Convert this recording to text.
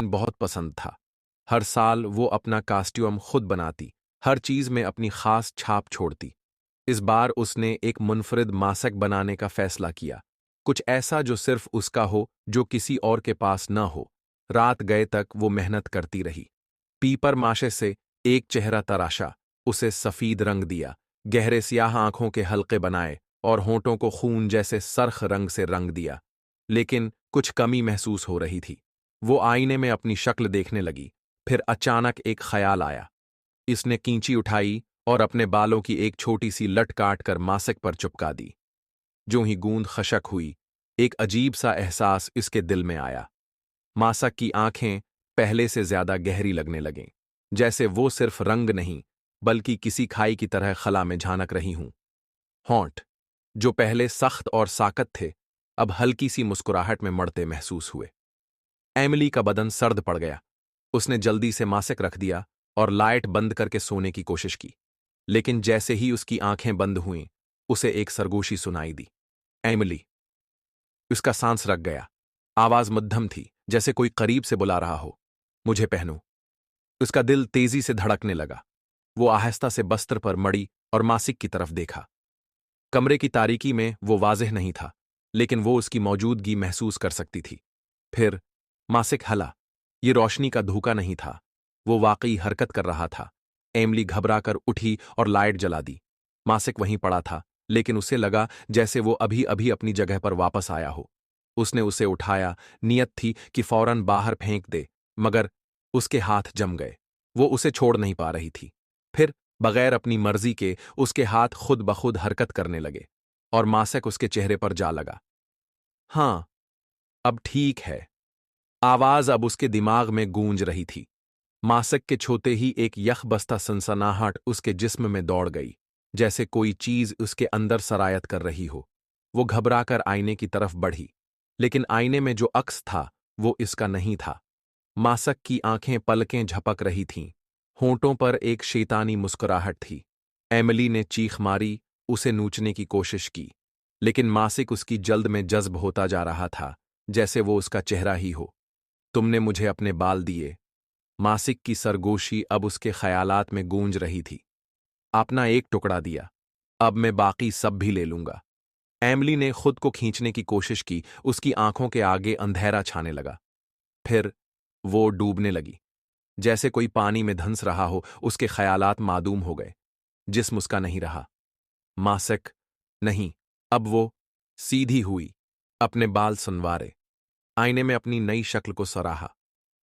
बहुत पसंद था। हर साल वो अपना कॉस्ट्यूम खुद बनाती, हर चीज में अपनी खास छाप छोड़ती। इस बार उसने एक मुनफरिद मास्क बनाने का फैसला किया, कुछ ऐसा जो सिर्फ उसका हो, जो किसी और के पास न हो। रात गए तक वो मेहनत करती रही। पीपर माशे से एक चेहरा तराशा, उसे सफीद रंग दिया, गहरे स्याह आंखों के हल्के बनाए और होंठों को खून जैसे सरख रंग से रंग दिया। लेकिन कुछ कमी महसूस हो रही थी। वो आईने में अपनी शक्ल देखने लगी। फिर अचानक एक ख्याल आया। इसने कींची उठाई और अपने बालों की एक छोटी सी लट काट कर मासिक पर चिपका दी। ज्यों ही गूंद खशक हुई, एक अजीब सा एहसास इसके दिल में आया। मासक की आंखें पहले से ज्यादा गहरी लगने लगें, जैसे वो सिर्फ रंग नहीं, बल्कि किसी खाई की तरह खला में झानक रही हूं। होंठ, जो पहले सख्त और साकत थे, अब हल्की सी मुस्कुराहट में मड़ते महसूस हुए। एमिली का बदन सर्द पड़ गया। उसने जल्दी से मासिक रख दिया और लाइट बंद करके सोने की कोशिश की। लेकिन जैसे ही उसकी आंखें बंद हुईं, उसे एक सरगोशी सुनाई दी। एमिली। उसका सांस रख गया। आवाज मध्यम थी, जैसे कोई करीब से बुला रहा हो। मुझे पहनो। उसका दिल तेजी से धड़कने लगा। वो आहिस्ता से बस्तर पर मड़ी और मासिक की तरफ देखा। कमरे की तारीकी में वो वाज़ेह नहीं था, लेकिन वो उसकी मौजूदगी महसूस कर सकती थी। फिर मासिक हला। ये रोशनी का धोखा नहीं था, वो वाकई हरकत कर रहा था। एमली घबराकर उठी और लाइट जला दी। मासिक वहीं पड़ा था, लेकिन उसे लगा जैसे वो अभी अभी अपनी जगह पर वापस आया हो। उसने उसे उठाया, नियत थी कि फौरन बाहर फेंक दे, मगर उसके हाथ जम गए। वो उसे छोड़ नहीं पा रही थी। फिर बगैर अपनी मर्जी के उसके हाथ खुद ब खुद हरकत करने लगे और मासिक उसके चेहरे पर जा लगा। हाँ, अब ठीक है। आवाज अब उसके दिमाग में गूंज रही थी। मासिक के छूते ही एक यखबस्ता सनसनाहट उसके जिस्म में दौड़ गई, जैसे कोई चीज उसके अंदर सरायत कर रही हो। वो घबराकर आईने की तरफ बढ़ी, लेकिन आईने में जो अक्स था वो इसका नहीं था। मासक की आंखें पलकें झपक रही थीं, होंठों पर एक शैतानी मुस्कुराहट थी। एमिली ने चीख मारी, उसे नूचने की कोशिश की, लेकिन मासिक उसकी जल्द में जज्ब होता जा रहा था, जैसे वो उसका चेहरा ही हो। तुमने मुझे अपने बाल दिए। मासिक की सरगोशी अब उसके ख्यालात में गूंज रही थी। अपना एक टुकड़ा दिया, अब मैं बाकी सब भी ले लूंगा। एमिली ने खुद को खींचने की कोशिश की, उसकी आंखों के आगे अंधेरा छाने लगा। फिर वो डूबने लगी। जैसे कोई पानी में धंस रहा हो, उसके ख्यालात मादूम हो गए। जिस्म उसका नहीं रहा। मासिक नहीं, अब वो सीधी हुई, अपने बाल संवारे, आईने में अपनी नई शक्ल को सराहा।